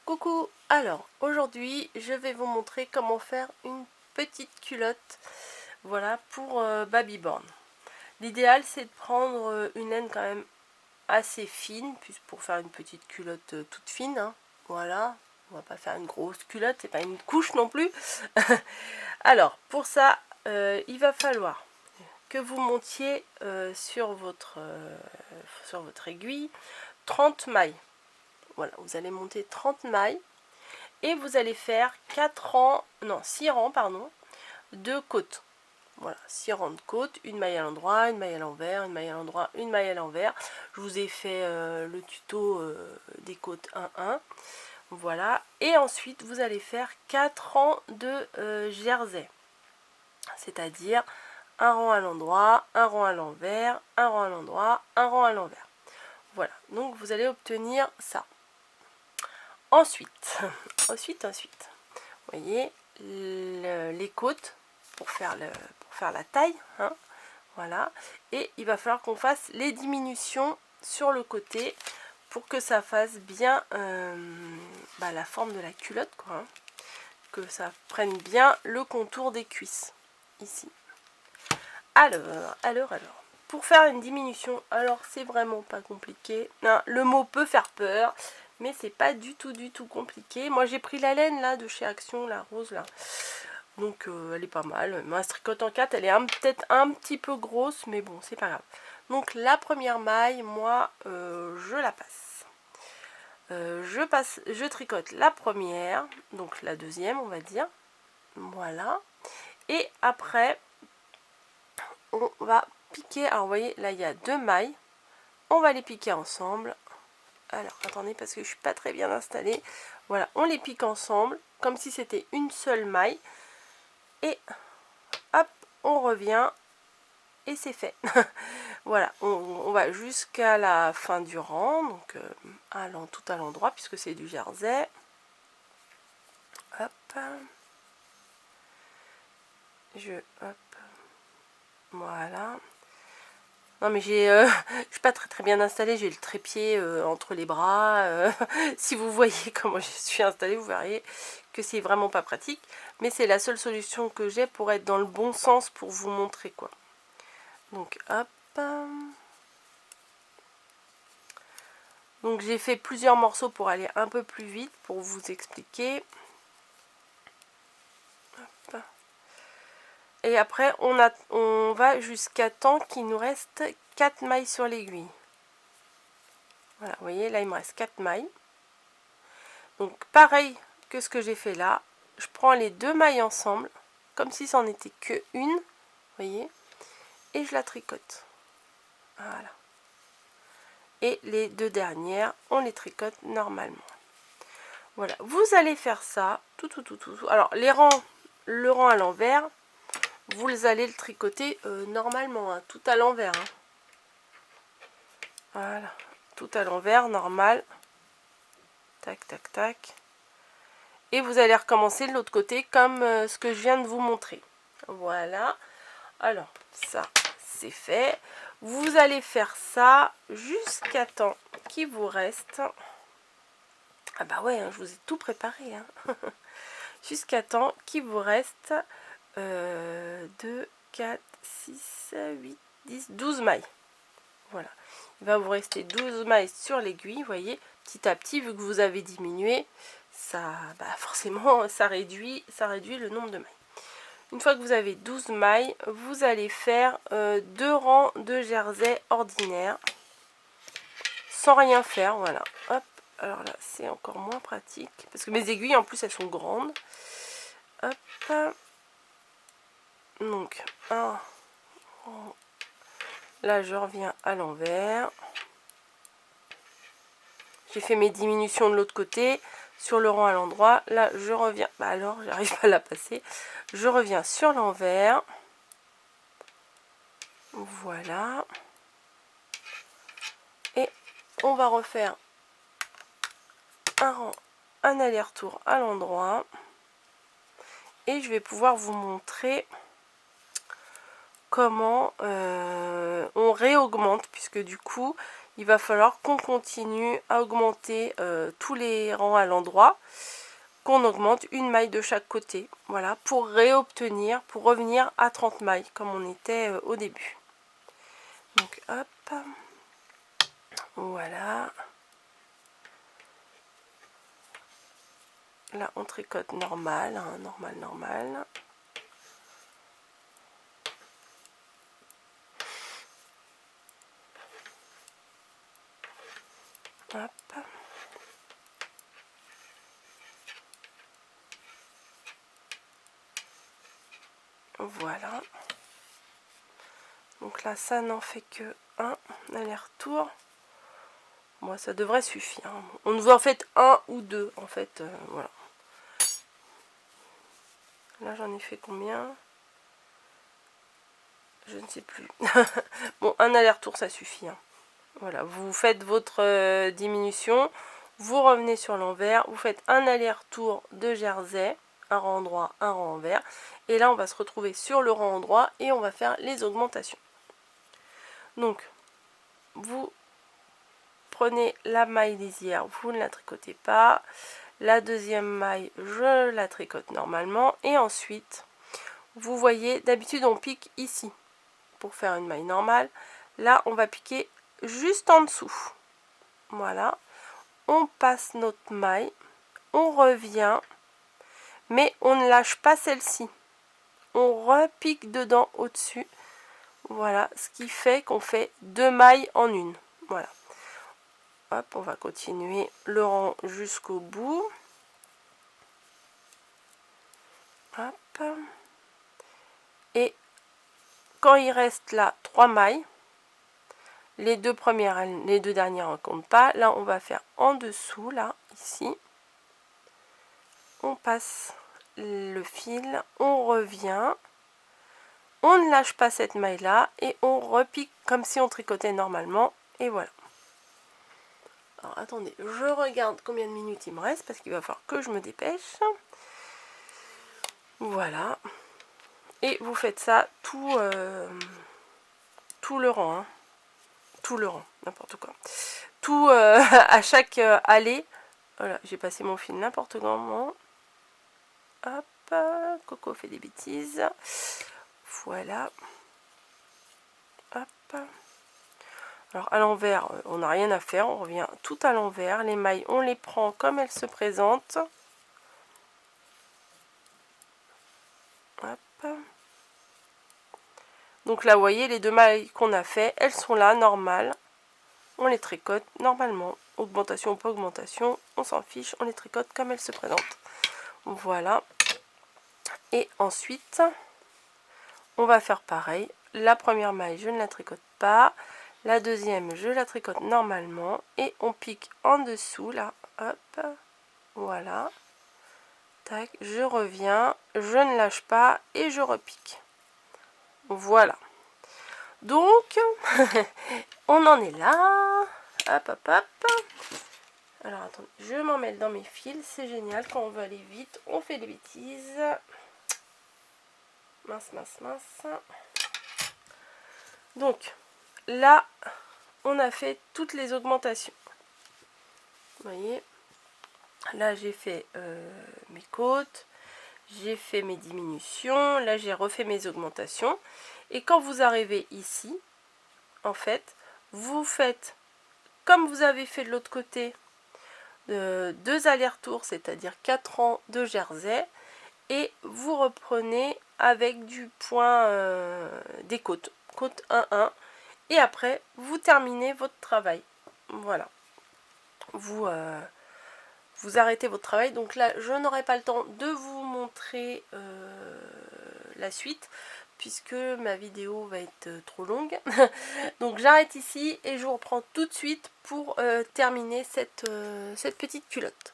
Coucou, alors aujourd'hui je vais vous montrer comment faire une petite culotte, voilà, pour Babyborn. L'idéal c'est de prendre une laine quand même assez fine, pour faire une petite culotte toute fine, hein. Voilà, on va pas faire une grosse culotte, c'est pas une couche non plus. Alors pour ça il va falloir que vous montiez sur votre aiguille 30 mailles. Voilà, vous allez monter 30 mailles. Et vous allez faire 6 rangs pardon, de côtes. Voilà, 6 rangs de côtes, une maille à l'endroit, une maille à l'envers, une maille à l'endroit, une maille à l'envers. Je vous ai fait le tuto des côtes 1-1. Voilà, et ensuite vous allez faire 4 rangs de jersey. C'est-à-dire un rang à l'endroit, un rang à l'envers, un rang à l'endroit, un rang à l'envers. Voilà, donc vous allez obtenir ça. Ensuite, vous voyez les côtes pour faire la taille, hein, voilà. Et il va falloir qu'on fasse les diminutions sur le côté pour que ça fasse bien la forme de la culotte, quoi, hein, que ça prenne bien le contour des cuisses ici. Alors, pour faire une diminution, alors c'est vraiment pas compliqué. Non, le mot peut faire peur, mais c'est pas du tout compliqué. Moi j'ai pris la laine là de chez Action, la rose là, donc elle est pas mal. Ma tricote en 4, elle est peut-être un petit peu grosse, mais bon, c'est pas grave. Donc la première maille, moi je la passe. Je tricote la première, donc la deuxième on va dire, voilà. Et après on va piquer. Alors vous voyez là il y a 2 mailles, on va les piquer ensemble. Alors attendez parce que je suis pas très bien installée. Voilà, on les pique ensemble comme si c'était une seule maille et hop, on revient et c'est fait. Voilà, on va jusqu'à la fin du rang, donc tout à l'endroit puisque c'est du jersey. Hop, hop, voilà. Non mais je suis pas très bien installée, j'ai le trépied entre les bras. Si vous voyez comment je suis installée, vous verriez que c'est vraiment pas pratique. Mais c'est la seule solution que j'ai pour être dans le bon sens pour vous montrer quoi. Donc hop. Donc j'ai fait plusieurs morceaux pour aller un peu plus vite pour vous expliquer. Hop. Et après on va jusqu'à temps qu'il nous reste 4 mailles sur l'aiguille. Voilà, vous voyez, là il me reste 4 mailles. Donc pareil que ce que j'ai fait là, je prends les 2 mailles ensemble, comme si c'en était que une, vous voyez, et je la tricote. Voilà. Et les 2 dernières, on les tricote normalement. Voilà, vous allez faire ça, tout. Alors le rang à l'envers, vous allez le tricoter normalement, hein, tout à l'envers. Hein. Voilà, tout à l'envers, normal. Tac. Et vous allez recommencer de l'autre côté comme ce que je viens de vous montrer. Voilà. Alors, ça, c'est fait. Vous allez faire ça jusqu'à temps qu'il vous reste... Ah bah ouais, hein, je vous ai tout préparé. Hein. Jusqu'à temps qu'il vous reste 2, 4, 6, 8, 10, 12 mailles. Voilà. Il va vous rester 12 mailles sur l'aiguille, vous voyez. Petit à petit, vu que vous avez diminué, ça, forcément, ça réduit le nombre de mailles. Une fois que vous avez 12 mailles, vous allez faire 2 rangs de jersey ordinaire sans rien faire. Voilà. Hop. Alors là, c'est encore moins pratique parce que mes aiguilles, en plus, elles sont grandes. Hop. Donc, là, je reviens à l'envers. J'ai fait mes diminutions de l'autre côté. Sur le rang à l'endroit, là je reviens, alors j'arrive pas à la passer, je reviens sur l'envers, voilà, et on va refaire un rang, un aller-retour à l'endroit, et je vais pouvoir vous montrer comment on réaugmente, puisque du coup il va falloir qu'on continue à augmenter tous les rangs à l'endroit, qu'on augmente une maille de chaque côté, voilà, pour réobtenir, pour revenir à 30 mailles comme on était au début. Donc hop, voilà. Là on tricote normal, hein, normal. Hop. Voilà. Donc là ça n'en fait que un aller-retour. Moi ça devrait suffire. On ne veut en fait un ou deux en fait, voilà. Là j'en ai fait combien? Je ne sais plus. Bon, un aller-retour ça suffit, hein. Voilà, vous faites votre diminution, vous revenez sur l'envers, vous faites un aller-retour de jersey, un rang droit, un rang envers, et là on va se retrouver sur le rang droit et on va faire les augmentations. Donc vous prenez la maille lisière, vous ne la tricotez pas, la deuxième maille je la tricote normalement, et ensuite vous voyez, d'habitude on pique ici pour faire une maille normale, là on va piquer juste en dessous. Voilà, on passe notre maille, on revient, mais on ne lâche pas celle-ci, on repique dedans au-dessus. Voilà, ce qui fait qu'on fait deux mailles en une. Voilà, hop, on va continuer le rang jusqu'au bout. Hop, et quand il reste là 3 mailles, les deux dernières ne comptent pas. Là on va faire en dessous, là ici on passe le fil, on revient, on ne lâche pas cette maille là et on repique comme si on tricotait normalement, et voilà. Alors attendez, je regarde combien de minutes il me reste parce qu'il va falloir que je me dépêche. Voilà, et vous faites ça tout le rang, hein. Tout le rang, n'importe quoi, tout à chaque allée. Voilà, j'ai passé mon fil n'importe comment. Hop, Coco fait des bêtises. Voilà. Hop. Alors à l'envers, on n'a rien à faire, on revient tout à l'envers. Les mailles, on les prend comme elles se présentent. Hop. Donc là, vous voyez, les deux mailles qu'on a fait, elles sont là, normales. On les tricote normalement. Augmentation ou pas augmentation, on s'en fiche, on les tricote comme elles se présentent. Voilà. Et ensuite, on va faire pareil. La première maille, je ne la tricote pas. La deuxième, je la tricote normalement. Et on pique en dessous, là. Hop. Voilà. Tac, je reviens. Je ne lâche pas et je repique. Voilà. Donc, on en est là. Hop, hop, hop. Alors, attendez, je m'en mêle dans mes fils. C'est génial. Quand on veut aller vite, on fait des bêtises. Mince, mince, mince. Donc, là, on a fait toutes les augmentations. Vous voyez, là, j'ai fait mes côtes. J'ai fait mes diminutions. Là, j'ai refait mes augmentations. Et quand vous arrivez ici, en fait, vous faites comme vous avez fait de l'autre côté, 2 allers-retours, c'est-à-dire 4 rangs de jersey, et vous reprenez avec du point des côtes, côte 1-1, et après vous terminez votre travail. Voilà, vous arrêtez votre travail. Donc là, je n'aurai pas le temps de vous montrer la suite puisque ma vidéo va être trop longue. Donc j'arrête ici et je vous reprends tout de suite pour terminer cette petite culotte.